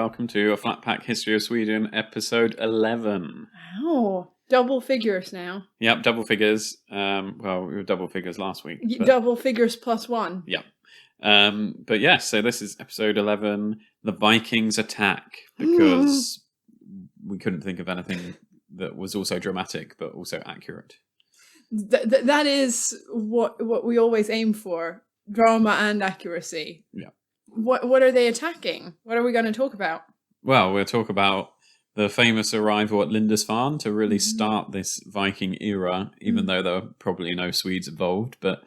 welcome to A Flat Pack History of Sweden, episode 11. Oh, double figures now. Yep, double figures. Well, we were double figures last week. But... Double figures plus one. Yeah. But yes, so this is episode 11, The Vikings Attack, because we couldn't think of anything that was also dramatic, but also accurate. That is what we always aim for, drama and accuracy. Yeah. What are they attacking? What are we going to talk about? Well, we'll talk about the famous arrival at Lindisfarne to really start this Viking era, even though there were probably no Swedes involved. But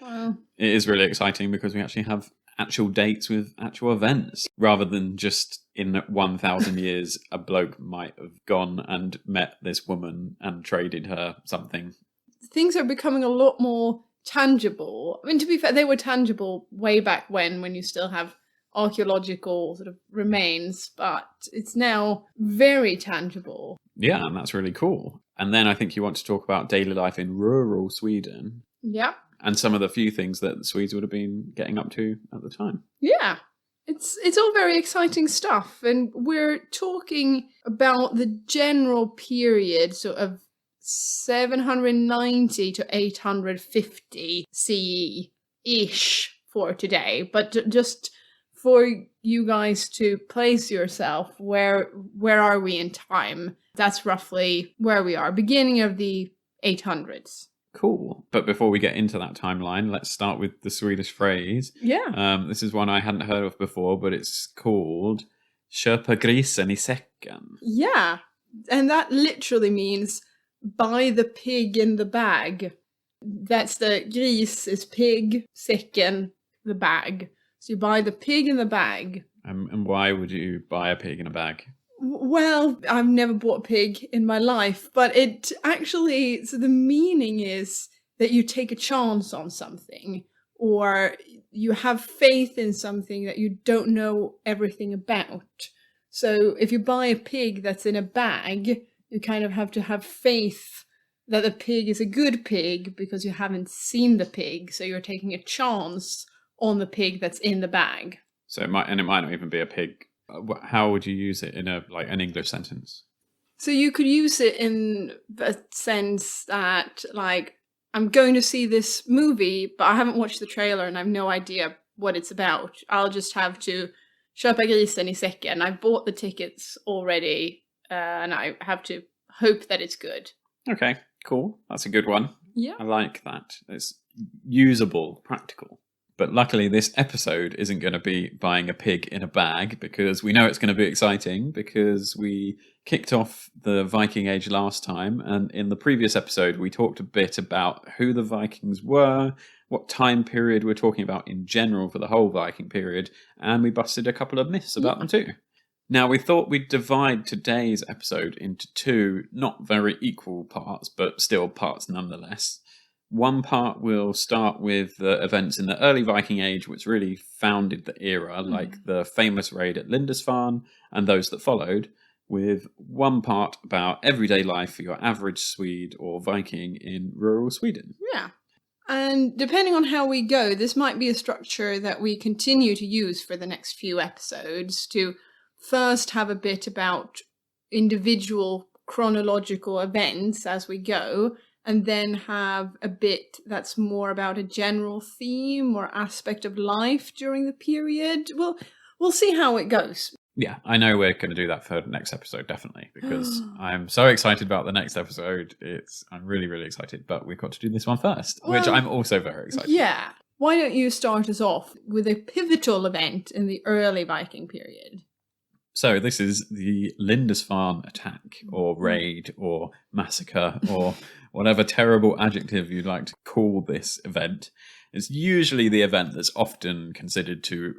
it is really exciting because we actually have actual dates with actual events, rather than just in 1,000 years a bloke might have gone and met this woman and traded her something. Things are becoming a lot more tangible. I mean, to be fair, they were tangible way back when you still have archaeological sort of remains, but it's now very tangible. Yeah, and that's really cool. And then I think you want to talk about daily life in rural Sweden. Yeah. And some of the few things that the Swedes would have been getting up to at the time. Yeah. It's all very exciting stuff. And we're talking about the general period sort of 790 to 850 CE-ish for today. But just for you guys to place yourself, where are we in time? That's roughly where we are, beginning of the 800s. Cool. But before we get into that timeline, let's start with the Swedish phrase. Yeah. This is one I hadn't heard of before, but it's called köpa grisen i säcken. Yeah. And that literally means buy the pig in the bag. That's the gris is pig, säcken, the bag. So you buy the pig in the bag. And why would you buy a pig in a bag? Well, I've never bought a pig in my life, but it actually, so the meaning is that you take a chance on something, or you have faith in something that you don't know everything about. So if you buy a pig that's in a bag, you kind of have to have faith that the pig is a good pig because you haven't seen the pig. So you're taking a chance on the pig that's in the bag. So it might not even be a pig. How would you use it in an English sentence? So you could use it in the sense that, like, I'm going to see this movie, but I haven't watched the trailer and I have no idea what it's about. I'll just have to köpa grisen i säcken. I've bought the tickets already, and I have to hope that it's good. Okay, cool. That's a good one. Yeah. I like that. It's usable, practical. But luckily, this episode isn't going to be buying a pig in a bag, because we know it's going to be exciting, because we kicked off the Viking Age last time. And in the previous episode, we talked a bit about who the Vikings were, what time period we're talking about in general for the whole Viking period. And we busted a couple of myths about them too. Now, we thought we'd divide today's episode into two not very equal parts, but still parts nonetheless. One part will start with the events in the early Viking Age, which really founded the era, like the famous raid at Lindisfarne and those that followed, with one part about everyday life for your average Swede or Viking in rural Sweden. Yeah. And depending on how we go, this might be a structure that we continue to use for the next few episodes, to first have a bit about individual chronological events as we go, and then have a bit that's more about a general theme or aspect of life during the period. We'll see how it goes. Yeah, I know we're going to do that for the next episode, definitely, because I'm so excited about the next episode. I'm really, really excited, but we've got to do this one first, which I'm also very excited. Yeah. Why don't you start us off with a pivotal event in the early Viking period? So this is the Lindisfarne attack, or raid, or massacre, or whatever terrible adjective you'd like to call this event. It's usually the event that's often considered to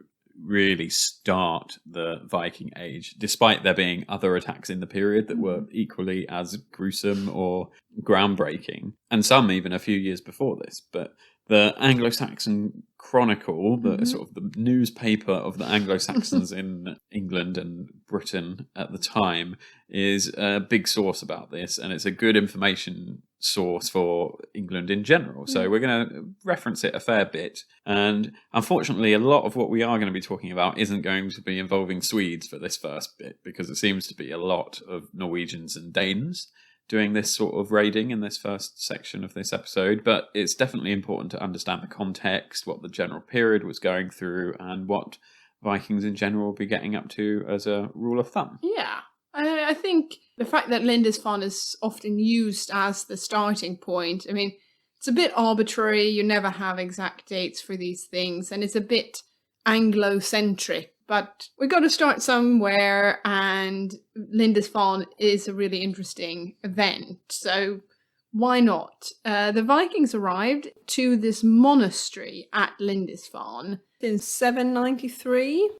really start the Viking Age, despite there being other attacks in the period that were equally as gruesome or groundbreaking, and some even a few years before this. But the Anglo-Saxon Chronicle, the sort of the newspaper of the Anglo-Saxons in England and Britain at the time, is a big source about this, and it's a good information source for England in general. So we're going to reference it a fair bit. And unfortunately, a lot of what we are going to be talking about isn't going to be involving Swedes for this first bit, because it seems to be a lot of Norwegians and Danes doing this sort of raiding in this first section of this episode. But it's definitely important to understand the context, what the general period was going through, and what Vikings in general will be getting up to as a rule of thumb. Yeah. I think the fact that Lindisfarne is often used as the starting point, I mean, it's a bit arbitrary. You never have exact dates for these things, and it's a bit Anglo-centric. But we've got to start somewhere, and Lindisfarne is a really interesting event. So why not? The Vikings arrived to this monastery at Lindisfarne in 793.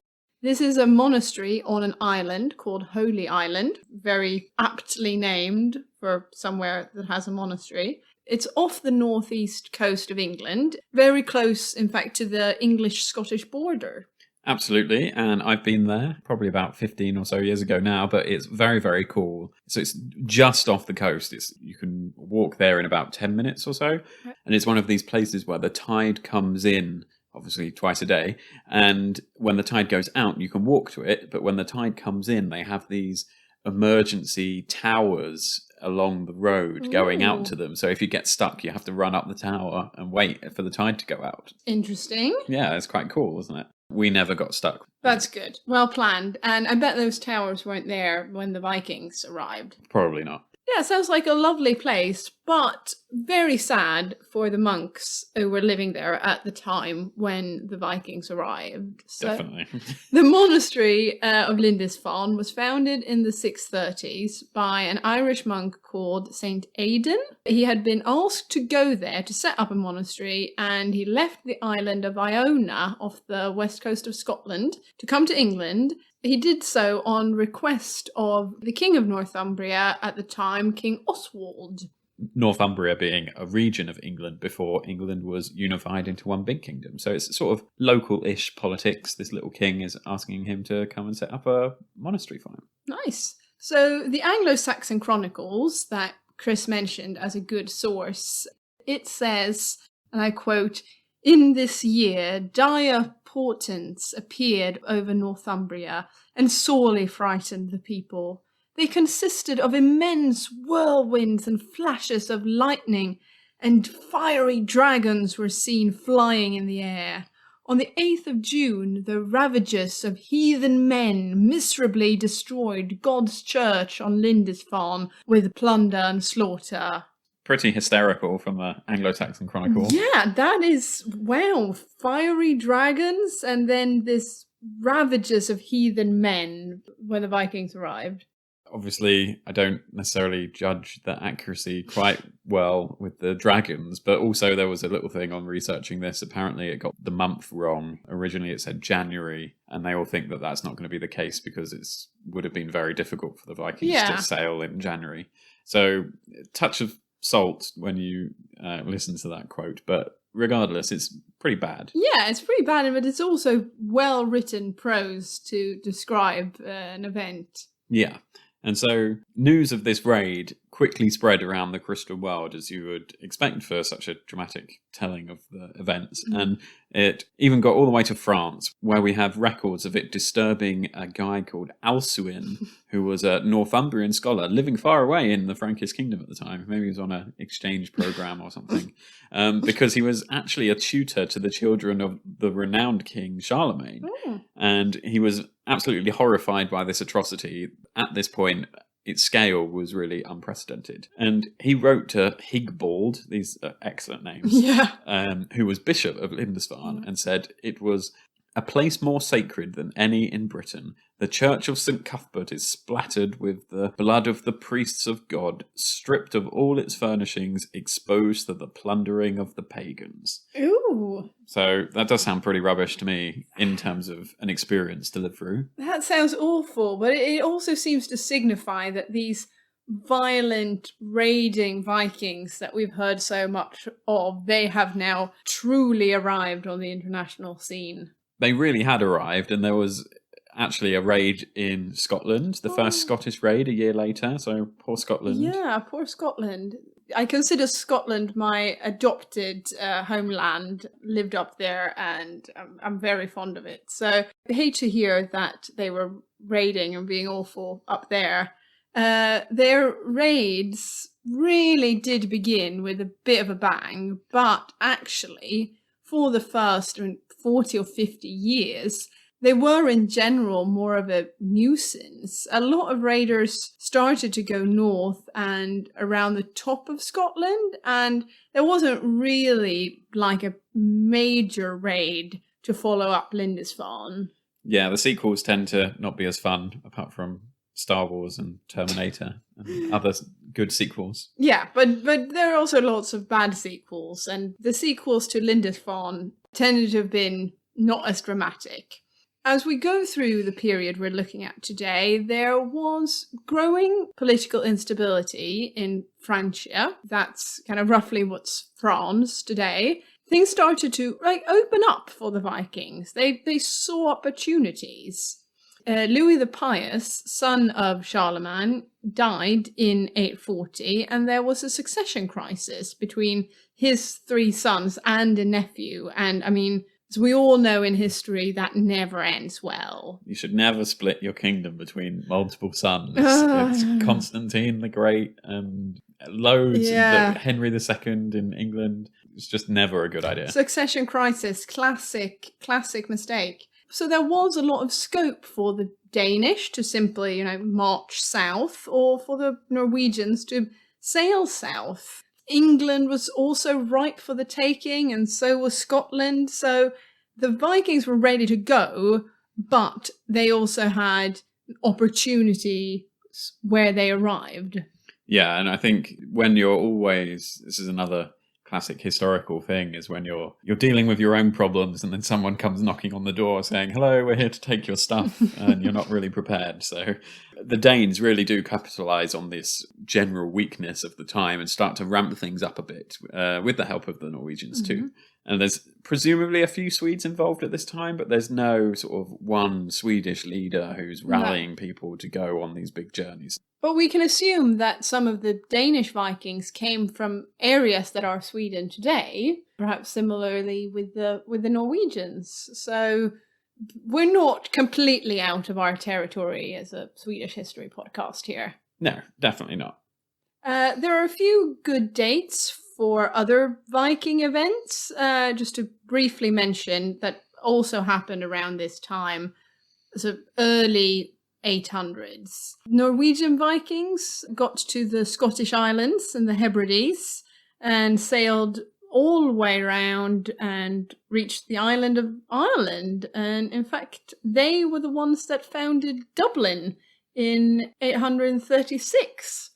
This is a monastery on an island called Holy Island, very aptly named for somewhere that has a monastery. It's off the northeast coast of England, very close, in fact, to the English-Scottish border. Absolutely, and I've been there probably about 15 or so years ago now, but it's very, very cool. So it's just off the coast. You can walk there in about 10 minutes or so, and it's one of these places where the tide comes in, obviously twice a day, and when the tide goes out, you can walk to it, but when the tide comes in, they have these emergency towers along the road going out to them. So if you get stuck, you have to run up the tower and wait for the tide to go out. Interesting. Yeah, it's quite cool, isn't it? We never got stuck. That's good. Well planned. And I bet those towers weren't there when the Vikings arrived. Probably not. Yeah, sounds like a lovely place, but very sad for the monks who were living there at the time when the Vikings arrived. So Definitely. the monastery of Lindisfarne was founded in the 630s by an Irish monk called Saint Aidan. He had been asked to go there to set up a monastery, and he left the island of Iona off the west coast of Scotland to come to England. He did so on request of the King of Northumbria at the time, King Oswald. Northumbria being a region of England before England was unified into one big kingdom. So it's sort of local-ish politics. This little king is asking him to come and set up a monastery for him. Nice. So the Anglo-Saxon Chronicles that Chris mentioned as a good source, it says, and I quote, "In this year, dire portents appeared over Northumbria and sorely frightened the people. They consisted of immense whirlwinds and flashes of lightning, and fiery dragons were seen flying in the air. On the 8th of June, the ravages of heathen men miserably destroyed God's church on Lindisfarne with plunder and slaughter." Pretty hysterical from the Anglo-Saxon Chronicle. Yeah, that is, wow, fiery dragons and then this ravages of heathen men when the Vikings arrived. Obviously, I don't necessarily judge the accuracy quite well with the dragons, but also there was a little thing on researching this. Apparently, it got the month wrong. Originally, it said January, and they all think that that's not going to be the case because it would have been very difficult for the Vikings to sail in January. So, a touch of salt when you listen to that quote, but regardless, it's pretty bad. Yeah, it's pretty bad, but it's also well-written prose to describe an event. Yeah. And so news of this raid quickly spread around the Crystal World, as you would expect for such a dramatic telling of the events. And it even got all the way to France, where we have records of it disturbing a guy called Alcuin, who was a Northumbrian scholar living far away in the Frankish kingdom at the time. Maybe he was on an exchange program or something, because he was actually a tutor to the children of the renowned king Charlemagne. And he was absolutely horrified by this atrocity. At this point, its scale was really unprecedented. And he wrote to Higbald, these are excellent names, who was Bishop of Lindisfarne, and said it was a place more sacred than any in Britain. The church of St. Cuthbert is splattered with the blood of the priests of God, stripped of all its furnishings, exposed to the plundering of the pagans. Ooh. So that does sound pretty rubbish to me in terms of an experience to live through. That sounds awful, but it also seems to signify that these violent, raiding Vikings that we've heard so much of, they have now truly arrived on the international scene. They really had arrived, and there was actually a raid in Scotland, the first Scottish raid a year later, so poor Scotland. Yeah, poor Scotland. I consider Scotland my adopted homeland. Lived up there, and I'm very fond of it. So I hate to hear that they were raiding and being awful up there. Their raids really did begin with a bit of a bang, but actually, for the first 40 or 50 years, they were in general more of a nuisance. A lot of raiders started to go north and around the top of Scotland, and there wasn't really like a major raid to follow up Lindisfarne. Yeah, the sequels tend to not be as fun, apart from Star Wars and Terminator and other good sequels. Yeah, but there are also lots of bad sequels, and the sequels to Lindisfarne tended to have been not as dramatic. As we go through the period we're looking at today, there was growing political instability in Francia. That's kind of roughly what's France today. Things started to open up for the Vikings. They saw opportunities. Louis the Pious, son of Charlemagne, died in 840, and there was a succession crisis between his 3 sons and a nephew. And I mean, as we all know in history, that never ends well. You should never split your kingdom between multiple sons. It's Constantine the Great and loads of Henry II in England. It's just never a good idea. Succession crisis, classic mistake. So there was a lot of scope for the Danish to simply, march south, or for the Norwegians to sail south. England was also ripe for the taking, and so was Scotland. So the Vikings were ready to go, but they also had opportunity where they arrived. Yeah, and I think when you're always, this is another classic historical thing, is when you're dealing with your own problems and then someone comes knocking on the door saying, hello, we're here to take your stuff, and you're not really prepared. So the Danes really do capitalise on this general weakness of the time and start to ramp things up a bit, with the help of the Norwegians too. And there's presumably a few Swedes involved at this time, but there's no sort of one Swedish leader who's rallying people to go on these big journeys. But we can assume that some of the Danish Vikings came from areas that are Sweden today, perhaps similarly with the Norwegians. So we're not completely out of our territory as a Swedish history podcast here. No, definitely not. There are a few good dates for other Viking events, just to briefly mention, that also happened around this time, so early 800s. Norwegian Vikings got to the Scottish Islands and the Hebrides and sailed all the way around and reached the island of Ireland. And in fact, they were the ones that founded Dublin in 836.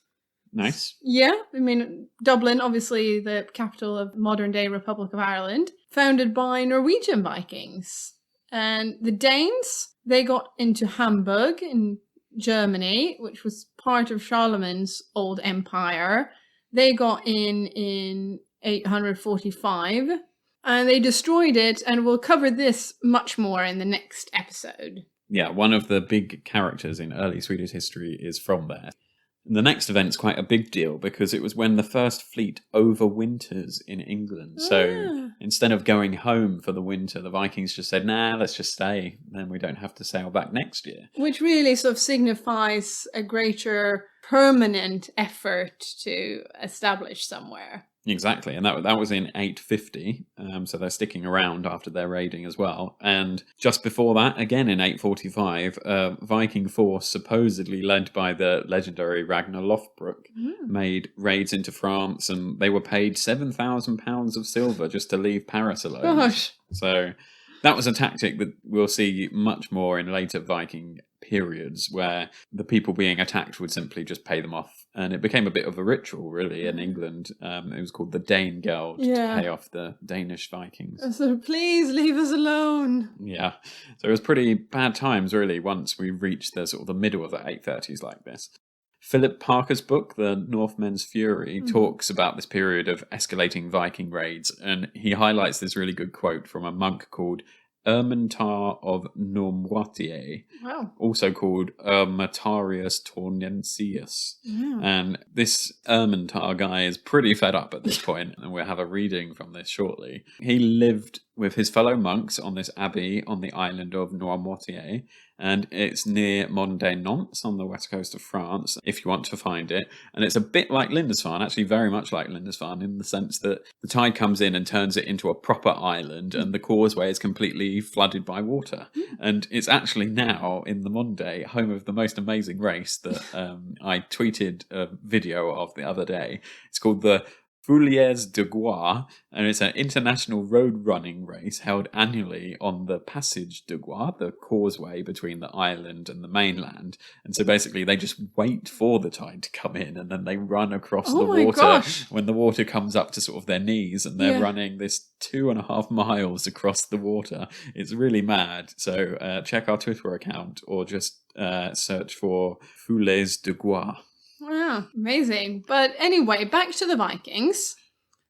Nice. Yeah, I mean, Dublin, obviously the capital of modern-day Republic of Ireland, founded by Norwegian Vikings. And the Danes, they got into Hamburg in Germany, which was part of Charlemagne's old empire. They got in 845, and they destroyed it, and we'll cover this much more in the next episode. Yeah, one of the big characters in early Swedish history is from there. The next event's quite a big deal because it was when the first fleet overwinters in England. So instead of going home for the winter, the Vikings just said, nah, let's just stay. Then we don't have to sail back next year. Which really sort of signifies a greater permanent effort to establish somewhere. Exactly, and that was in 850, so they're sticking around after their raiding as well. And just before that, again in 845, a Viking force supposedly led by the legendary Ragnar Lothbrok made raids into France, and they were paid £7,000 of silver just to leave Paris alone. Gosh. So that was a tactic that we'll see much more in later Viking periods, where the people being attacked would simply just pay them off. And it became a bit of a ritual, really, in England. It was called the Dane Geld to pay off the Danish Vikings. So please leave us alone. Yeah. So it was pretty bad times, really, once we reached the sort of the middle of the 830s like this. Philip Parker's book, The Northmen's Fury, talks about this period of escalating Viking raids, and he highlights this really good quote from a monk called Ermentar of Normoitier, Wow. also called Ermetarius Tornensius. Yeah. And this Ermentar guy is pretty fed up at this point, and we'll have a reading from this shortly. He lived with his fellow monks on this abbey on the island of Noirmoutier, and it's near modern-day Nantes on the west coast of France, if you want to find it. And it's a bit like Lindisfarne, actually very much like Lindisfarne, in the sense that the tide comes in and turns it into a proper island, and the causeway is completely flooded by water. And it's actually now, in the modern day, home of the most amazing race that I tweeted a video of the other day. It's called the Fouliers de Gois, and it's an international road running race held annually on the Passage de Gois, the causeway between the island and the mainland. And so basically they just wait for the tide to come in, and then they run across the water when the water comes up to sort of their knees, and they're running this 2.5 miles across the water. It's really mad. So check our Twitter account, or just search for Fouliers de Gois. Wow, amazing. But anyway, back to the Vikings.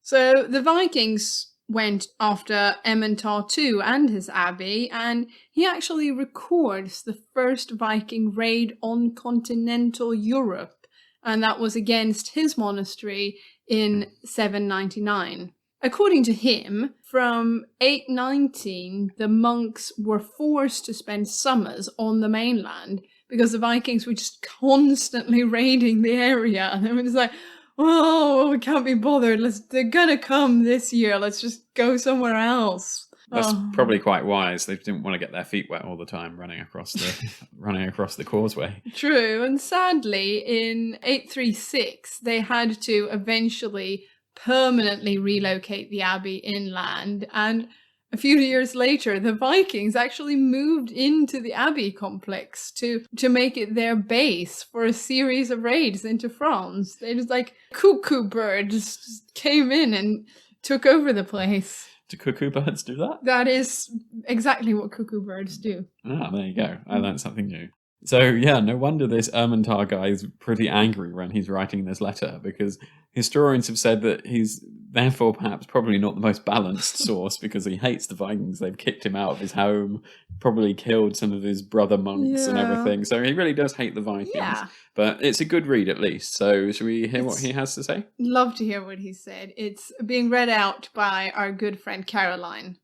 So the Vikings went after Ermentar II and his abbey, and he actually records the first Viking raid on continental Europe, and that was against his monastery in 799. According to him, from 819, the monks were forced to spend summers on the mainland because the Vikings were just constantly raiding the area. And they were just like, oh, we can't be bothered. They're going to come this year. Let's just go somewhere else. That's probably quite wise. They didn't want to get their feet wet all the time running across the causeway. True. And sadly, in 836, they had to eventually permanently relocate the abbey inland, and a few years later the Vikings actually moved into the abbey complex to make it their base for a series of raids into France. They just like cuckoo birds just came in and took over the place. Do cuckoo birds do that? That is exactly what cuckoo birds do. Ah, there you go. I learned something new. So, yeah, no wonder this Ermentar guy is pretty angry when he's writing this letter, because historians have said that he's therefore perhaps probably not the most balanced source, because he hates the Vikings. They've kicked him out of his home, probably killed some of his brother monks and everything. So he really does hate the Vikings. Yeah. But it's a good read at least. So should we hear what he has to say? Love to hear what he said. It's being read out by our good friend Caroline.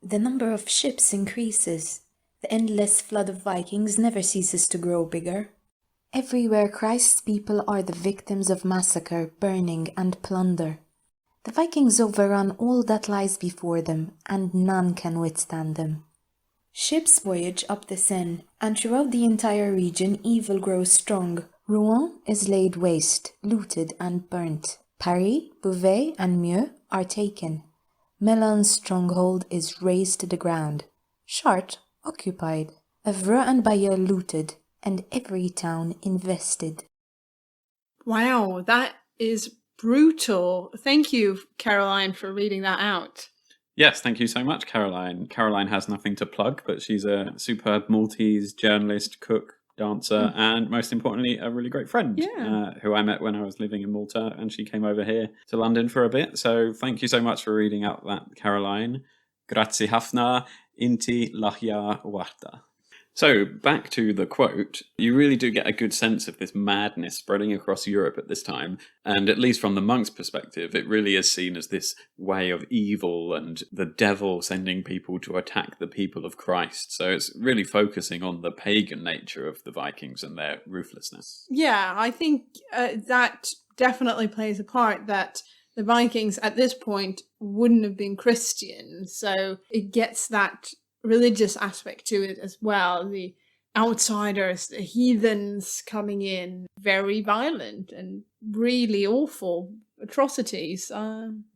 The number of ships increases. The endless flood of Vikings never ceases to grow bigger. Everywhere Christ's people are the victims of massacre, burning, and plunder. The Vikings overrun all that lies before them, and none can withstand them. Ships voyage up the Seine, and throughout the entire region evil grows strong. Rouen is laid waste, looted, and burnt. Paris, Beauvais, and Meaux are taken. Melun's stronghold is razed to the ground. Chartres occupied, Evreux and Bayeux looted, and every town invested. Wow, that is brutal. Thank you, Caroline, for reading that out. Yes, thank you so much, Caroline. Caroline has nothing to plug, but she's a superb Maltese journalist, cook, dancer, and most importantly, a really great friend who I met when I was living in Malta, and she came over here to London for a bit. So thank you so much for reading out that, Caroline. Grazie hafna, inti lahja warta. So, back to the quote, you really do get a good sense of this madness spreading across Europe at this time, and at least from the monks' perspective, it really is seen as this way of evil and the devil sending people to attack the people of Christ. So it's really focusing on the pagan nature of the Vikings and their ruthlessness. Yeah, I think that definitely plays a part, that the Vikings at this point wouldn't have been Christian, so it gets that religious aspect to it as well. The outsiders, the heathens coming in, very violent and really awful atrocities.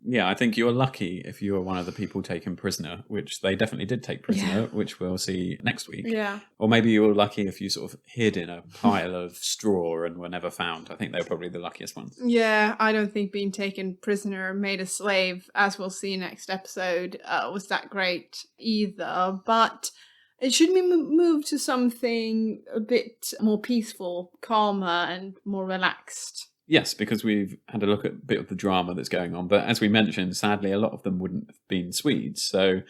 Yeah, I think you're lucky if you were one of the people taken prisoner, which they definitely did take prisoner, which we'll see next week. Yeah. Or maybe you were lucky if you sort of hid in a pile of straw and were never found. I think they were probably the luckiest ones. Yeah, I don't think being taken prisoner, made a slave, as we'll see next episode, was that great either. But it should be moved to something a bit more peaceful, calmer, and more relaxed. Yes, because we've had a look at a bit of the drama that's going on. But as we mentioned, sadly, a lot of them wouldn't have been Swedes. So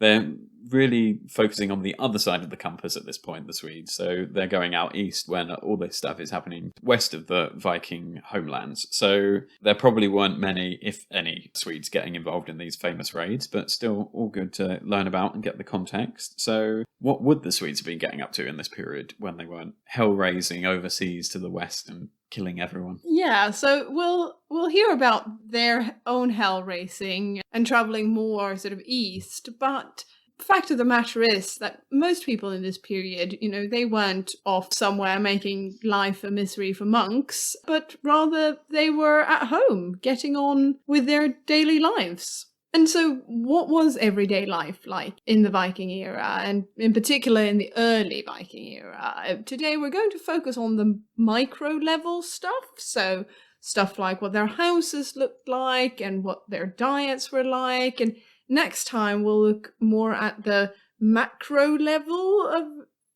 they're really focusing on the other side of the compass at this point, the Swedes. So they're going out east when all this stuff is happening west of the Viking homelands. So there probably weren't many, if any, Swedes getting involved in these famous raids, but still all good to learn about and get the context. So what would the Swedes have been getting up to in this period when they weren't hell-raising overseas to the west and killing everyone? Yeah, so we'll hear about their own hell racing and traveling more sort of east, but the fact of the matter is that most people in this period, they weren't off somewhere making life a misery for monks, but rather they were at home getting on with their daily lives. And so what was everyday life like in the Viking era, and in particular in the early Viking era? Today we're going to focus on the micro-level stuff, so stuff like what their houses looked like and what their diets were like, and next time we'll look more at the macro level of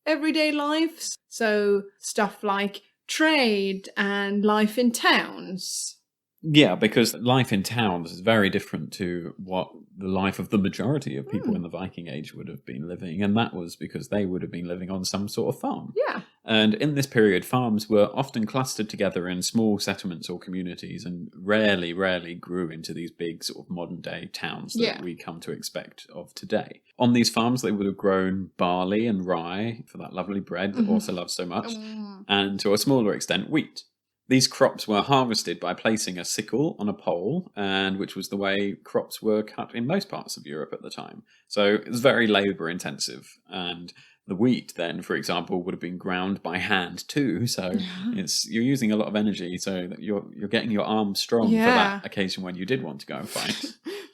everyday life, so stuff like trade and life in towns. Yeah, because life in towns is very different to what the life of the majority of people in the Viking Age would have been living, and that was because they would have been living on some sort of farm. Yeah. And in this period, farms were often clustered together in small settlements or communities and rarely grew into these big sort of modern-day towns that we come to expect of today. On these farms, they would have grown barley and rye for that lovely bread that Åsa loves so much, and to a smaller extent, wheat. These crops were harvested by placing a sickle on a pole, and which was the way crops were cut in most parts of Europe at the time. So it was very labour intensive, and the wheat then, for example, would have been ground by hand too. So you're using a lot of energy, so that you're getting your arms strong for that occasion when you did want to go and fight.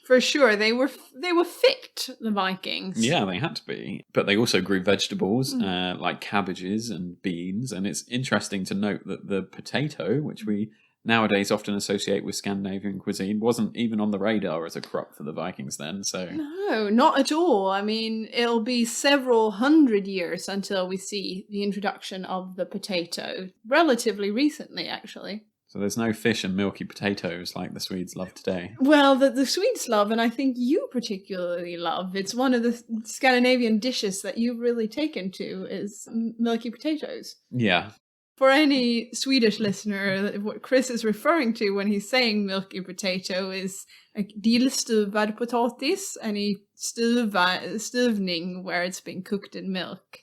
For sure, they were fit, the Vikings. Yeah, they had to be. But they also grew vegetables like cabbages and beans. And it's interesting to note that the potato, which we nowadays often associate with Scandinavian cuisine, wasn't even on the radar as a crop for the Vikings then. So no, not at all. I mean, it'll be several hundred years until we see the introduction of the potato. Relatively recently, actually. So there's no fish and milky potatoes like the Swedes love today. Well, the Swedes love, and I think you particularly love, it's one of the Scandinavian dishes that you've really taken to, is milky potatoes. Yeah. For any Swedish listener, what Chris is referring to when he's saying milky potato is like dillstuvad potatis, any stuvning where it's been cooked in milk.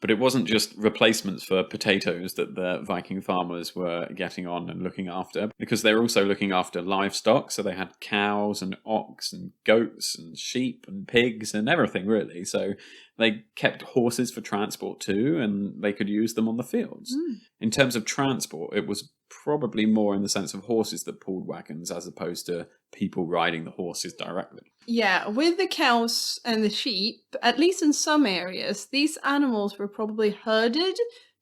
But it wasn't just replacements for potatoes that the Viking farmers were getting on and looking after, because they were also looking after livestock. So they had cows and ox and goats and sheep and pigs and everything, really. So they kept horses for transport too, and they could use them on the fields. In terms of transport, it was probably more in the sense of horses that pulled wagons as opposed to people riding the horses directly. Yeah, with the cows and the sheep, at least in some areas, these animals were probably herded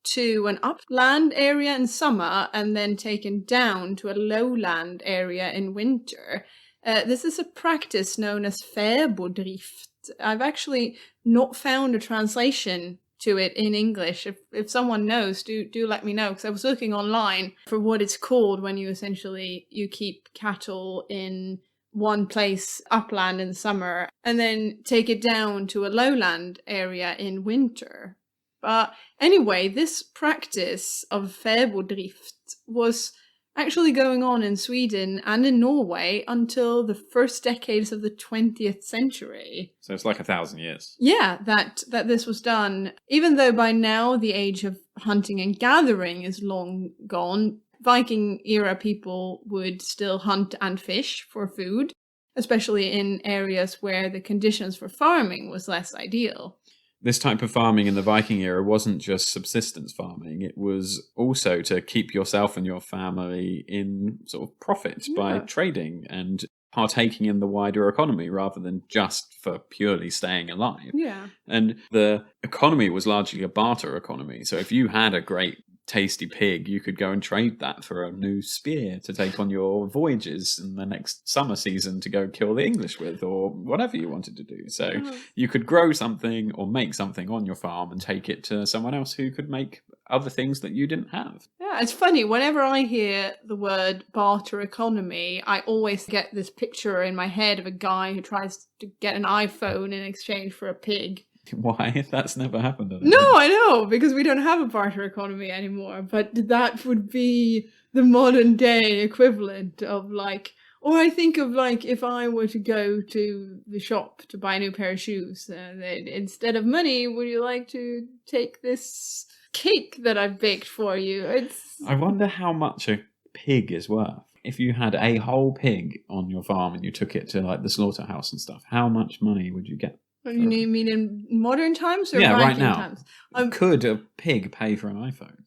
to an upland area in summer and then taken down to a lowland area in winter. This is a practice known as fäboddrift. I've actually not found a translation to it in English. If someone knows, do let me know, because I was looking online for what it's called when you keep cattle in one place upland in summer and then take it down to a lowland area in winter. But anyway, this practice of fäboddrift was actually going on in Sweden and in Norway until the first decades of the 20th century. So it's like 1,000 years. Yeah, that this was done. Even though by now the age of hunting and gathering is long gone, Viking era people would still hunt and fish for food, especially in areas where the conditions for farming was less ideal. This type of farming in the Viking era wasn't just subsistence farming. It was also to keep yourself and your family in sort of profit by trading and partaking in the wider economy rather than just for purely staying alive. Yeah. And the economy was largely a barter economy. So if you had a great tasty pig, you could go and trade that for a new spear to take on your voyages in the next summer season to go kill the English with, or whatever you wanted to do. So you could grow something or make something on your farm and take it to someone else who could make other things that you didn't have. Yeah, it's funny. Whenever I hear the word barter economy, I always get this picture in my head of a guy who tries to get an iPhone in exchange for a pig. Why? That's never happened. No, I know, because we don't have a barter economy anymore. But that would be the modern day equivalent of like, or I think of like if I were to go to the shop to buy a new pair of shoes, instead of money, would you like to take this cake that I've baked for you? I wonder how much a pig is worth. If you had a whole pig on your farm and you took it to like the slaughterhouse and stuff, how much money would you get? You mean in modern times or yeah, Viking right now. times? Could a pig pay for an iPhone?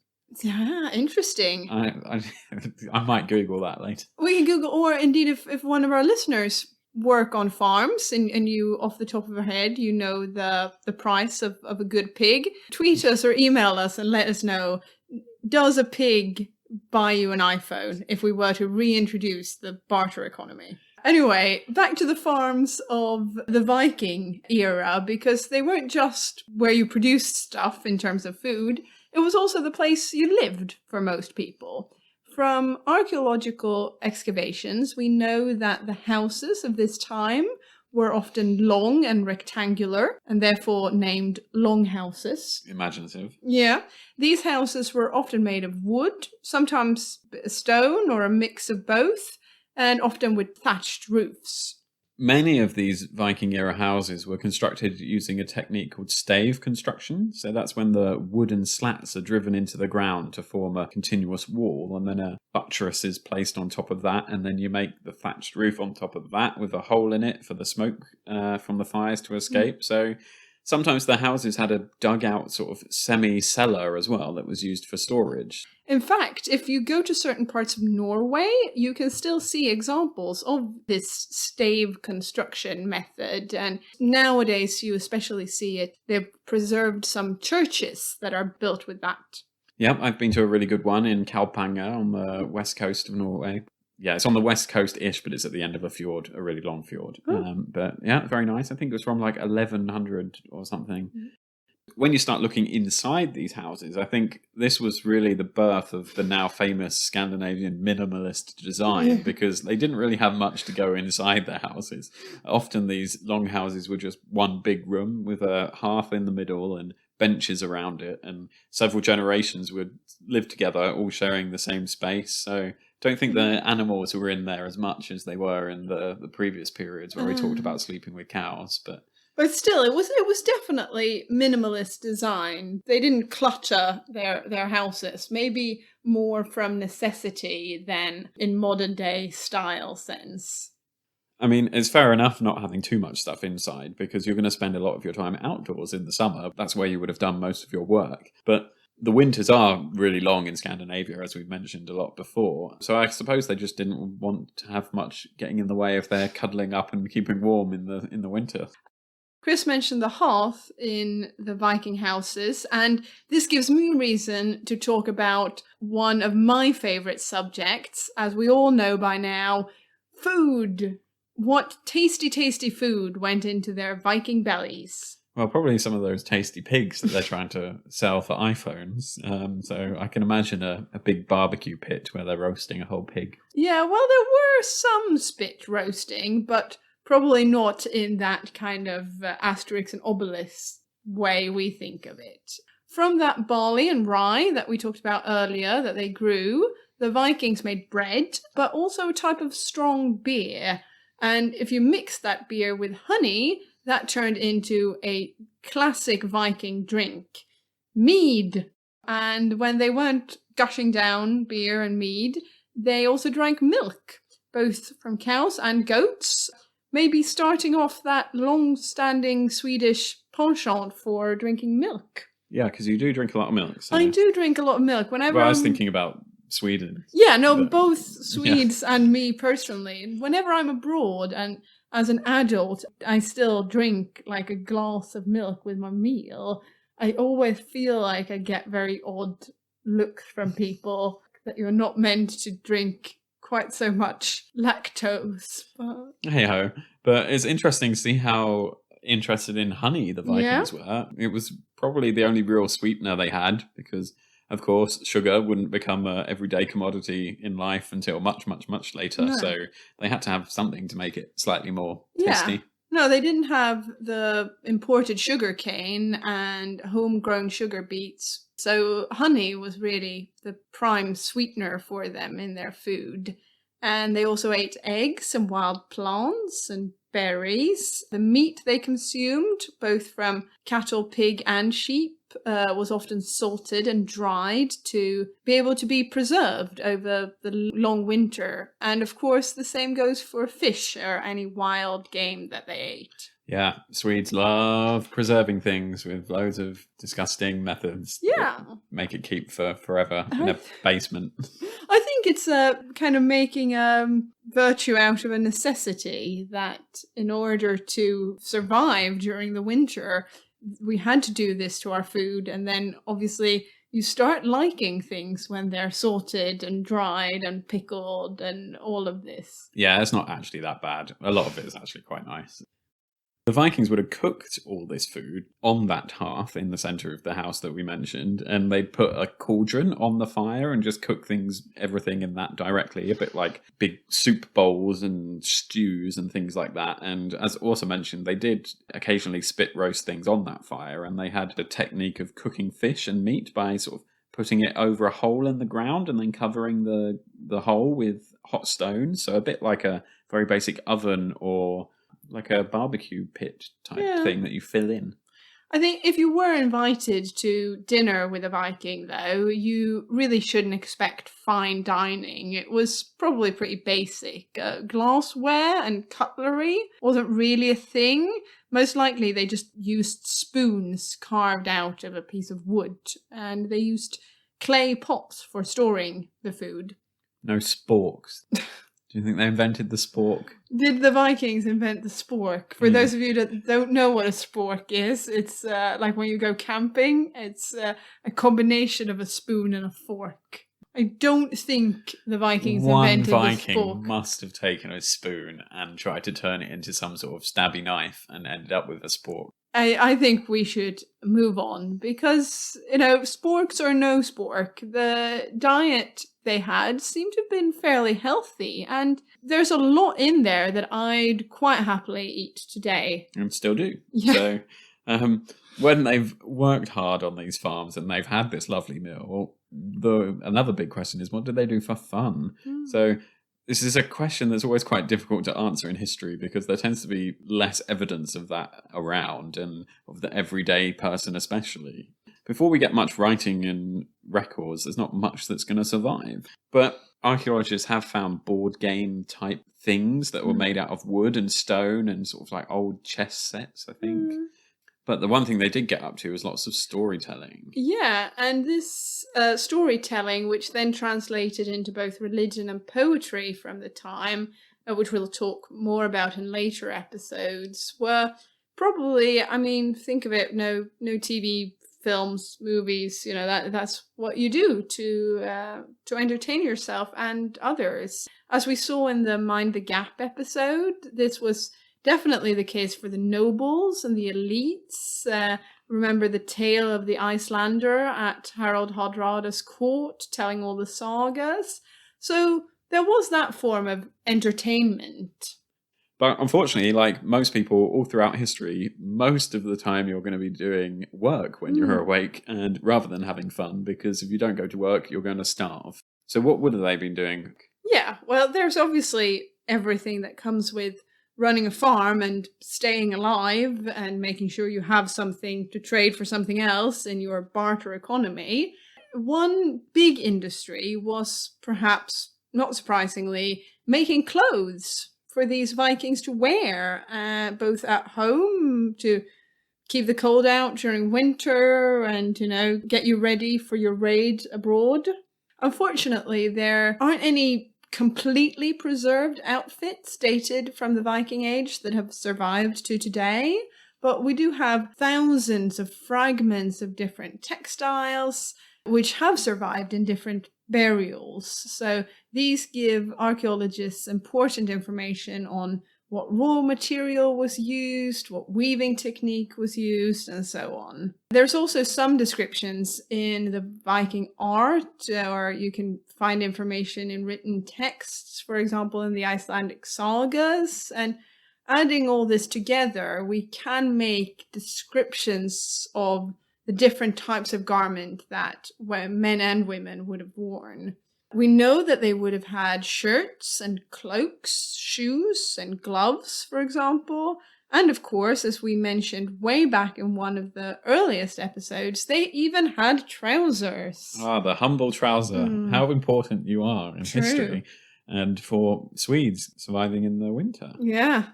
Yeah, interesting. I might Google that later. We can Google, or indeed if one of our listeners work on farms and you, off the top of your head, you know the price of a good pig, tweet us or email us and let us know, does a pig buy you an iPhone if we were to reintroduce the barter economy? Anyway, back to the farms of the Viking era, because they weren't just where you produced stuff in terms of food, it was also the place you lived for most people. From archaeological excavations, we know that the houses of this time were often long and rectangular, and therefore named longhouses. Imaginative. Yeah. These houses were often made of wood, sometimes stone or a mix of both, and often with thatched roofs. Many of these Viking-era houses were constructed using a technique called stave construction. So that's when the wooden slats are driven into the ground to form a continuous wall, and then a buttress is placed on top of that, and then you make the thatched roof on top of that with a hole in it for the smoke from the fires to escape. So sometimes the houses had a dugout sort of semi-cellar as well that was used for storage. In fact, if you go to certain parts of Norway, you can still see examples of this stave construction method. And nowadays, you especially see it. They've preserved some churches that are built with that. Yep, I've been to a really good one in Kalpanga on the west coast of Norway. Yeah, it's on the west coast-ish, but it's at the end of a fjord, a really long fjord. But yeah, very nice. I think it was from like 1100 or something. Mm-hmm. When you start looking inside these houses, I think this was really the birth of the now famous Scandinavian minimalist design, because they didn't really have much to go inside their houses. Often these long houses were just one big room with a hearth in the middle and benches around it, and several generations would live together, all sharing the same space. So don't think the animals were in there as much as they were in the previous periods where we talked about sleeping with cows, But still, it was definitely minimalist design. They didn't clutter their houses, maybe more from necessity than in modern day style sense. I mean, it's fair enough not having too much stuff inside, because you're going to spend a lot of your time outdoors in the summer. That's where you would have done most of your work. But the winters are really long in Scandinavia, as we've mentioned a lot before. So I suppose they just didn't want to have much getting in the way of their cuddling up and keeping warm in the winter. Chris mentioned the hearth in the Viking houses, and this gives me reason to talk about one of my favourite subjects. As we all know by now, food. What tasty, tasty food went into their Viking bellies? Well, probably some of those tasty pigs that they're trying to sell for iPhones. So I can imagine a big barbecue pit where they're roasting a whole pig. Yeah, well, there were some spit roasting, but probably not in that kind of Asterix and Obelix way we think of it. From that barley and rye that we talked about earlier that they grew, the Vikings made bread, but also a type of strong beer. And if you mix that beer with honey, that turned into a classic Viking drink, mead. And when they weren't gushing down beer and mead, they also drank milk, both from cows and goats. Maybe starting off that long-standing Swedish penchant for drinking milk. Yeah, because you do drink a lot of milk. So. I do drink a lot of milk. Whenever I was thinking about Sweden. Yeah, no, both Swedes and me personally. Whenever I'm abroad and as an adult, I still drink like a glass of milk with my meal. I always feel like I get very odd looks from people that you're not meant to drink quite so much lactose. But... Hey-ho. But it's interesting to see how interested in honey the Vikings were. It was probably the only real sweetener they had, because of course, sugar wouldn't become an everyday commodity in life until much, much, much later. No. So they had to have something to make it slightly more Yeah. tasty. No, they didn't have the imported sugar cane and homegrown sugar beets. So honey was really the prime sweetener for them in their food. And they also ate eggs and wild plants and berries. The meat they consumed, both from cattle, pig, and sheep, was often salted and dried to be able to be preserved over the long winter. And of course, the same goes for fish or any wild game that they ate. Yeah, Swedes love preserving things with loads of disgusting methods. Yeah. That make it keep for forever in a basement. I think it's kind of making virtue out of a necessity that in order to survive during the winter, we had to do this to our food. And then obviously you start liking things when they're salted and dried and pickled and all of this. Yeah, it's not actually that bad. A lot of it is actually quite nice. The Vikings would have cooked all this food on that hearth in the centre of the house that we mentioned, and they'd put a cauldron on the fire and just cook everything in that directly, a bit like big soup bowls and stews and things like that. And as also mentioned, they did occasionally spit roast things on that fire, and they had a technique of cooking fish and meat by sort of putting it over a hole in the ground and then covering the hole with hot stones. So a bit like a very basic oven or like a barbecue pit type thing that you fill in. I think if you were invited to dinner with a Viking, though, you really shouldn't expect fine dining. It was probably pretty basic. Glassware and cutlery wasn't really a thing. Most likely they just used spoons carved out of a piece of wood, and they used clay pots for storing the food. No sporks. Do you think they invented the spork? Did the Vikings invent the spork? For those of you that don't know what a spork is, it's like when you go camping, it's a combination of a spoon and a fork. I don't think the Vikings invented the spork. One Viking must have taken a spoon and tried to turn it into some sort of stabby knife and ended up with a spork. I think we should move on because, sporks or no spork, the diet they had seemed to have been fairly healthy, and there's a lot in there that I'd quite happily eat today. And still do. Yeah. So when they've worked hard on these farms and they've had this lovely meal, another big question is, what did they do for fun? So this is a question that's always quite difficult to answer in history because there tends to be less evidence of that around, and of the everyday person especially. Before we get much writing and records, there's not much that's going to survive. But archaeologists have found board game type things that were made out of wood and stone and sort of like old chess sets, I think. But the one thing they did get up to was lots of storytelling. Yeah, and this storytelling, which then translated into both religion and poetry from the time, which we'll talk more about in later episodes, were probably, think of it, no TV films, movies, that's what you do to entertain yourself and others. As we saw in the Mind the Gap episode, this was definitely the case for the nobles and the elites. Remember the tale of the Icelander at Harald Hardrada's court, telling all the sagas. So there was that form of entertainment. But unfortunately, like most people all throughout history, most of the time you're going to be doing work when you're awake, and rather than having fun, because if you don't go to work, you're going to starve. So what would have they been doing? Yeah, well, there's obviously everything that comes with running a farm and staying alive and making sure you have something to trade for something else in your barter economy. One big industry was, perhaps not surprisingly, making clothes for these Vikings to wear, both at home to keep the cold out during winter and, get you ready for your raid abroad. Unfortunately, there aren't any completely preserved outfits dated from the Viking Age that have survived to today, but we do have thousands of fragments of different textiles which have survived in different burials. So these give archaeologists important information on what raw material was used, what weaving technique was used, and so on. There's also some descriptions in the Viking art, or you can find information in written texts, for example, in the Icelandic sagas. And adding all this together, we can make descriptions of the different types of garment that men and women would have worn. We know that they would have had shirts and cloaks, shoes and gloves, for example. And of course, as we mentioned way back in one of the earliest episodes, they even had trousers. Ah, the humble trouser. How important you are in history. And for Swedes surviving in the winter. Yeah.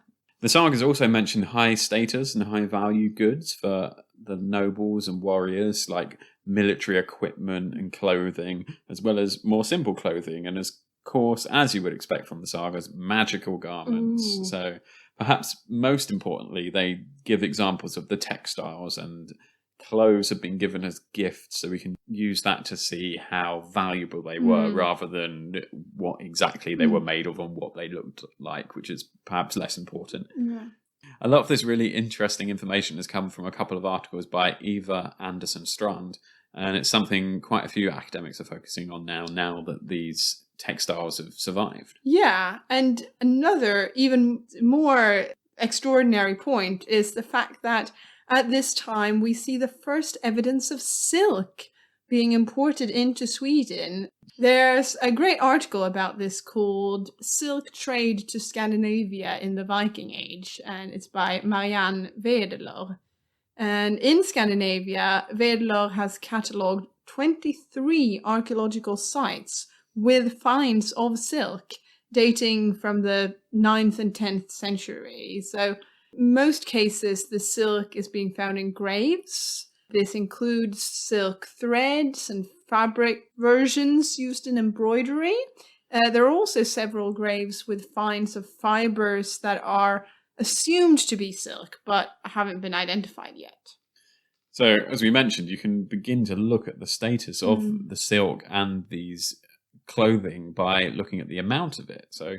The sagas also mention high status and high value goods for the nobles and warriors, like military equipment and clothing, as well as more simple clothing, and of course, as you would expect from the sagas, magical garments. Ooh. So perhaps most importantly, they give examples of the textiles, and clothes have been given as gifts, so we can use that to see how valuable they were rather than what exactly they were made of and what they looked like, which is perhaps less important. Yeah. A lot of this really interesting information has come from a couple of articles by Eva Anderson Strand, and it's something quite a few academics are focusing on now that these textiles have survived. Yeah, and another even more extraordinary point is the fact that at this time we see the first evidence of silk being imported into Sweden. There's a great article about this called Silk Trade to Scandinavia in the Viking Age, and it's by Marianne Wedeler. And in Scandinavia, Wedeler has catalogued 23 archaeological sites with finds of silk dating from the 9th and 10th century. So most cases, the silk is being found in graves. This includes silk threads and fabric versions used in embroidery. There are also several graves with finds of fibers that are assumed to be silk, but haven't been identified yet. So, as we mentioned, you can begin to look at the status of the silk and these clothing by looking at the amount of it. So,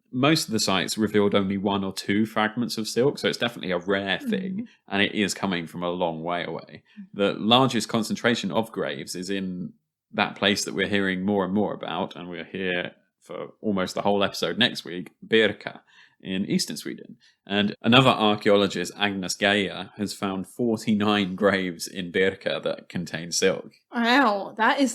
most of the sites revealed only 1 or 2 fragments of silk, so it's definitely a rare thing, and it is coming from a long way away. The largest concentration of graves is in that place that we're hearing more and more about, and we're here for almost the whole episode next week, Birka, in eastern Sweden. And another archaeologist, Agnes Geyer, has found 49 graves in Birka that contain silk. Wow, that is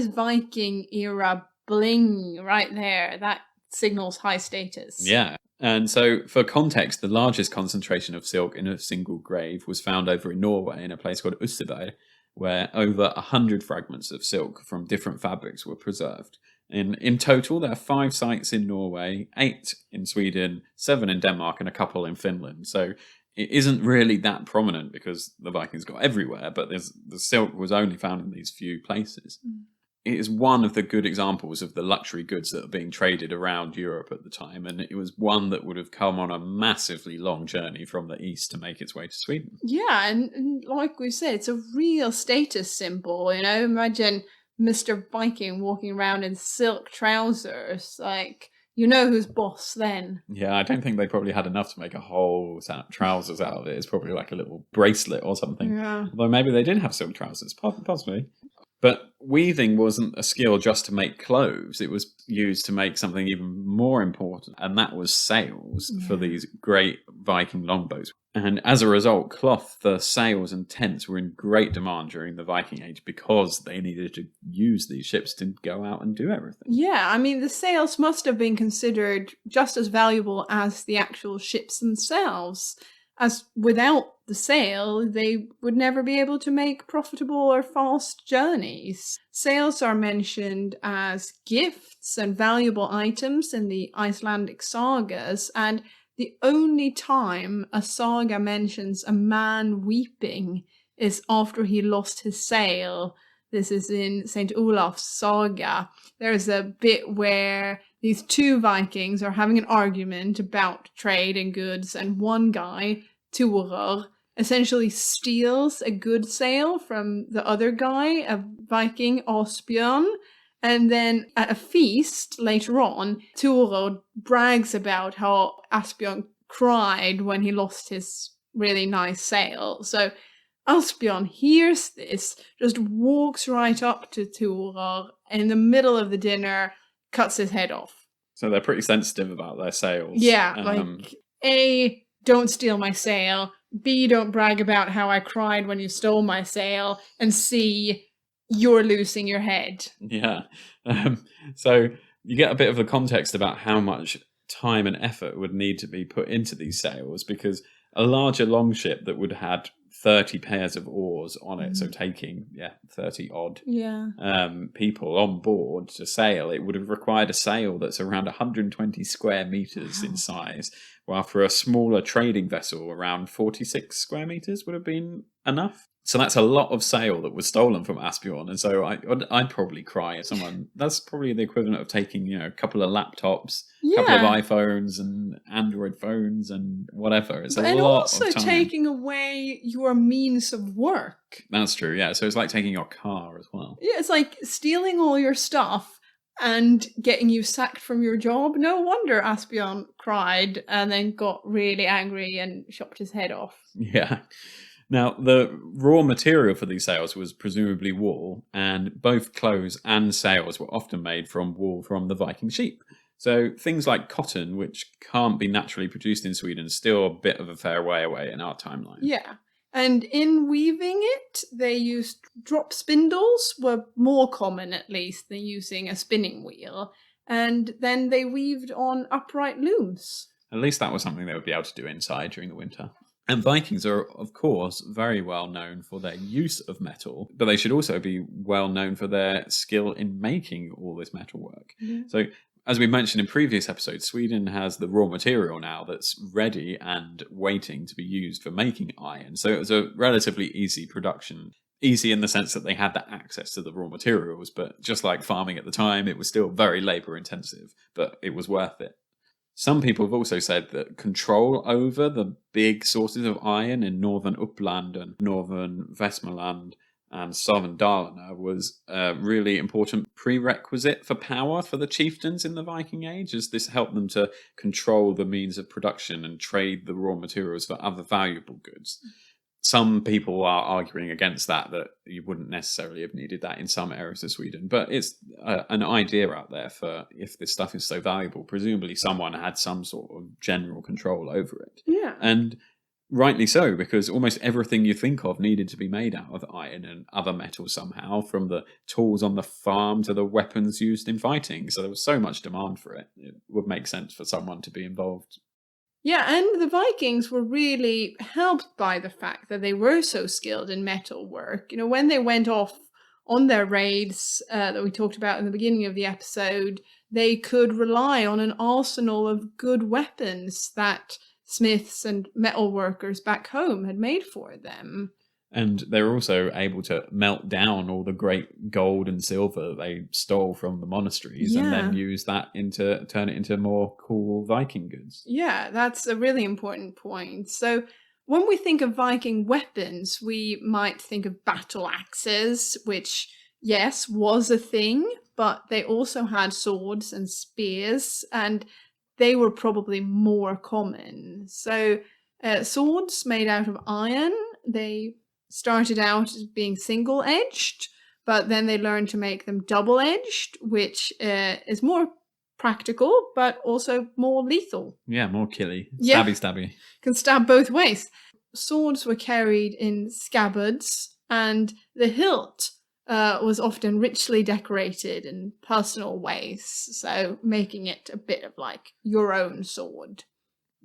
Viking era bling right there. That signals high status. Yeah. And so, for context, the largest concentration of silk in a single grave was found over in Norway in a place called Utseberg, where over 100 fragments of silk from different fabrics were preserved. In total, there are 5 sites in Norway, 8 in Sweden, 7 in Denmark, and a couple in Finland. So it isn't really that prominent because the Vikings got everywhere, but the silk was only found in these few places. It is one of the good examples of the luxury goods that are being traded around Europe at the time, and it was one that would have come on a massively long journey from the east to make its way to Sweden. Yeah, and like we said, it's a real status symbol, you know. Imagine Mr. Viking walking around in silk trousers, like, you know who's boss then. Yeah, I don't think they probably had enough to make a whole trousers out of it. It's probably like a little bracelet or something. Yeah. Although maybe they did have silk trousers, possibly. But weaving wasn't a skill just to make clothes. It was used to make something even more important, and that was sails for these great Viking longboats. And as a result, cloth for sails and tents were in great demand during the Viking Age because they needed to use these ships to go out and do everything. Yeah, I mean, the sails must have been considered just as valuable as the actual ships themselves, as without the sail, they would never be able to make profitable or fast journeys. Sails are mentioned as gifts and valuable items in the Icelandic sagas, and the only time a saga mentions a man weeping is after he lost his sail. This is in St. Olaf's saga. There's a bit where these 2 Vikings are having an argument about trade and goods, and one guy, Turer, essentially steals a good sail from the other guy, a Viking, Asbjörn. And then at a feast later on, Turer brags about how Asbjörn cried when he lost his really nice sail. So Asbjorn hears this, just walks right up to Thorar in the middle of the dinner, cuts his head off. So they're pretty sensitive about their sails. Yeah, like, A, don't steal my sail, B, don't brag about how I cried when you stole my sail, and C, you're losing your head. Yeah. So you get a bit of the context about how much time and effort would need to be put into these sails, because a larger longship that would have had 30 pairs of oars on it, so taking 30 odd people on board to sail, it would have required a sail that's around 120 square meters in size, while for a smaller trading vessel around 46 square meters would have been enough. So that's a lot of sail that was stolen from Asbjorn, and so I'd probably cry if someone. That's probably the equivalent of taking, a couple of laptops, a couple of iPhones and Android phones and whatever. It's a lot of time. And also taking away your means of work. That's true, yeah. So it's like taking your car as well. Yeah, it's like stealing all your stuff and getting you sacked from your job. No wonder Asbjorn cried and then got really angry and chopped his head off. Yeah. Now, the raw material for these sails was presumably wool, and both clothes and sails were often made from wool from the Viking sheep. So things like cotton, which can't be naturally produced in Sweden, is still a bit of a fair way away in our timeline. Yeah, and in weaving it, they used drop spindles, were more common at least than using a spinning wheel, and then they weaved on upright looms. At least that was something they would be able to do inside during the winter. And Vikings are, of course, very well known for their use of metal, but they should also be well known for their skill in making all this metalwork. Yeah. So, as we mentioned in previous episodes, Sweden has the raw material now that's ready and waiting to be used for making iron. So it was a relatively easy production. Easy in the sense that they had that access to the raw materials, but just like farming at the time, it was still very labour intensive, but it was worth it. Some people have also said that control over the big sources of iron in northern Uppland and northern Västmanland and southern Dalarna was a really important prerequisite for power for the chieftains in the Viking Age, as this helped them to control the means of production and trade the raw materials for other valuable goods. Some people are arguing against that you wouldn't necessarily have needed that in some areas of Sweden. But it's an idea out there for if this stuff is so valuable, presumably someone had some sort of general control over it. Yeah. And rightly so, because almost everything you think of needed to be made out of iron and other metals somehow, from the tools on the farm to the weapons used in fighting. So there was so much demand for it. It would make sense for someone to be involved. Yeah, and the Vikings were really helped by the fact that they were so skilled in metal work. When they went off on their raids that we talked about in the beginning of the episode, they could rely on an arsenal of good weapons that smiths and metal workers back home had made for them. And they were also able to melt down all the great gold and silver that they stole from the monasteries and then use that turn it into more cool Viking goods. Yeah, that's a really important point. So when we think of Viking weapons, we might think of battle axes, which, yes, was a thing, but they also had swords and spears, and they were probably more common. So swords made out of iron, they started out as being single-edged, but then they learned to make them double-edged, which is more practical, but also more lethal. Yeah, more killy. Stabby. Can stab both ways. Swords were carried in scabbards, and the hilt was often richly decorated in personal ways, so making it a bit of like your own sword.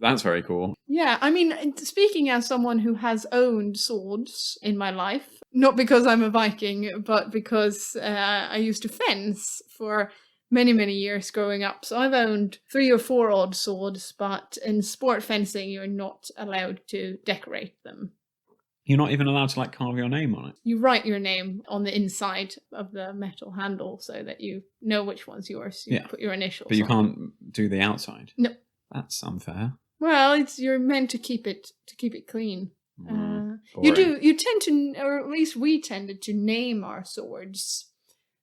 That's very cool. Yeah, I mean, speaking as someone who has owned swords in my life, not because I'm a Viking, but because I used to fence for many, many years growing up. So I've owned 3 or 4 odd swords, but in sport fencing, you're not allowed to decorate them. You're not even allowed to carve your name on it? You write your name on the inside of the metal handle so that you know which one's yours. You put your initials But you on. can't do the outside? No. That's unfair. Well, you're meant to keep it clean. You tend to, or at least we tended to name our swords.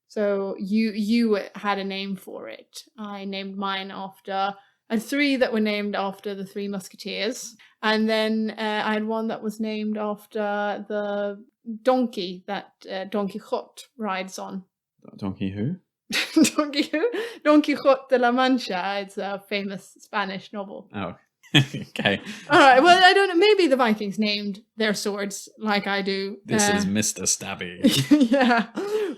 So you had a name for it. I named mine after I had 3 that were named after the 3 Musketeers. And then I had one that was named after the donkey that Don Quixote rides on. Donkey who? Don Quixote de la Mancha. It's a famous Spanish novel. Oh, okay. All right. Well, I don't know. Maybe the Vikings named their swords like I do. This is Mr. Stabby. Yeah.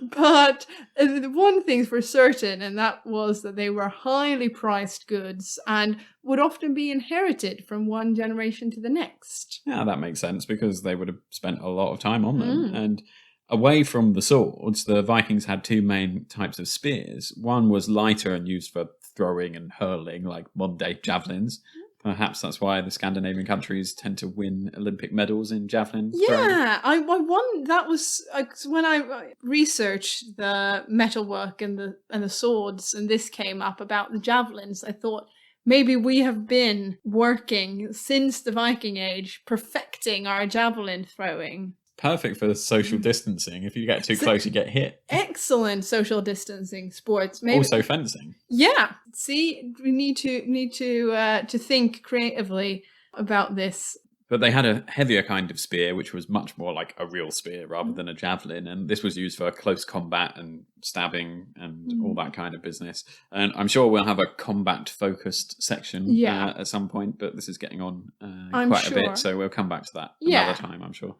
But the one thing's for certain, and that was that they were highly priced goods and would often be inherited from one generation to the next. Yeah, that makes sense because they would have spent a lot of time on them. And away from the swords, the Vikings had 2 main types of spears. One was lighter and used for throwing and hurling, like modern-day javelins. Perhaps that's why the Scandinavian countries tend to win Olympic medals in javelin throwing. Yeah, I won. That was when I researched the metalwork and the swords, and this came up about the javelins. I thought maybe we have been working since the Viking Age, perfecting our javelin throwing. Perfect for social distancing. If you get too close, you get hit. Excellent social distancing sports. Maybe. Also fencing. Yeah. See, we need to think creatively about this. But they had a heavier kind of spear, which was much more like a real spear rather than a javelin. And this was used for close combat and stabbing and all that kind of business. And I'm sure we'll have a combat-focused section at some point, but this is getting on quite a bit, so we'll come back to that another time, I'm sure.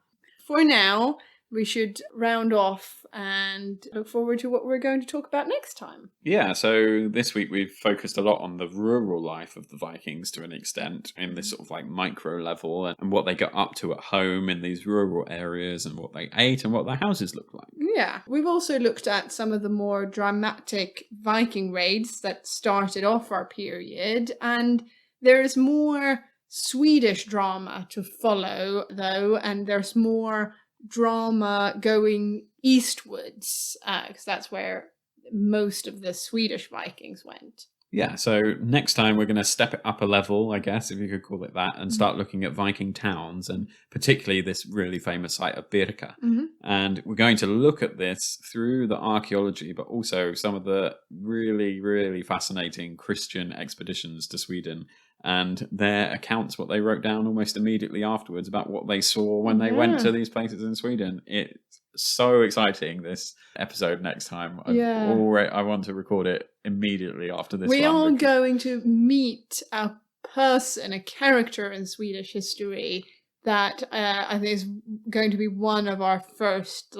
For now, we should round off and look forward to what we're going to talk about next time. Yeah, so this week we've focused a lot on the rural life of the Vikings to an extent, in this sort of like micro level, and what they got up to at home in these rural areas, and what they ate, and what their houses looked like. Yeah, we've also looked at some of the more dramatic Viking raids that started off our period, and there's more Swedish drama to follow, though, and there's more drama going eastwards, because that's where most of the Swedish Vikings went. Yeah, so next time we're going to step it up a level, I guess, if you could call it that, and start looking at Viking towns, and particularly this really famous site of Birka. And we're going to look at this through the archaeology, but also some of the really, really fascinating Christian expeditions to Sweden and their accounts, what they wrote down almost immediately afterwards about what they saw when they went to these places in Sweden. It's so exciting, this episode next time. I want to record it immediately after this We are going to meet a person, a character in Swedish history that I think is going to be one of our first,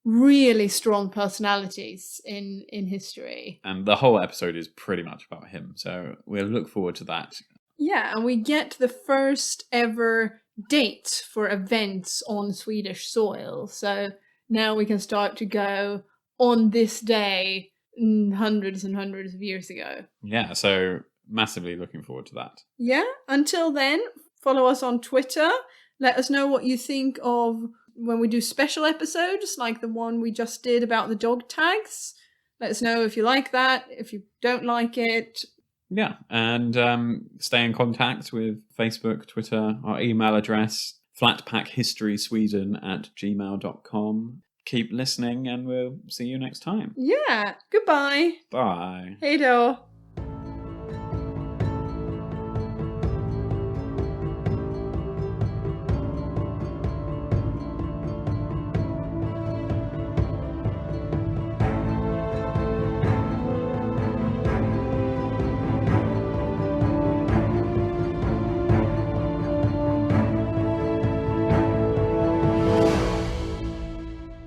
really strong personalities in history. And the whole episode is pretty much about him, so we'll look forward to that. Yeah, and we get the first ever date for events on Swedish soil, so now we can start to go on this day hundreds and hundreds of years ago. Yeah, so massively looking forward to that. Yeah, until then, follow us on Twitter. Let us know what you think of when we do special episodes, like the one we just did about the dog tags. Let us know if you like that, if you don't like it. Yeah, and stay in contact with Facebook, Twitter, our email address, flatpackhystorysweden@gmail.com. Keep listening, and we'll see you next time. Yeah, goodbye. Bye. Hej då.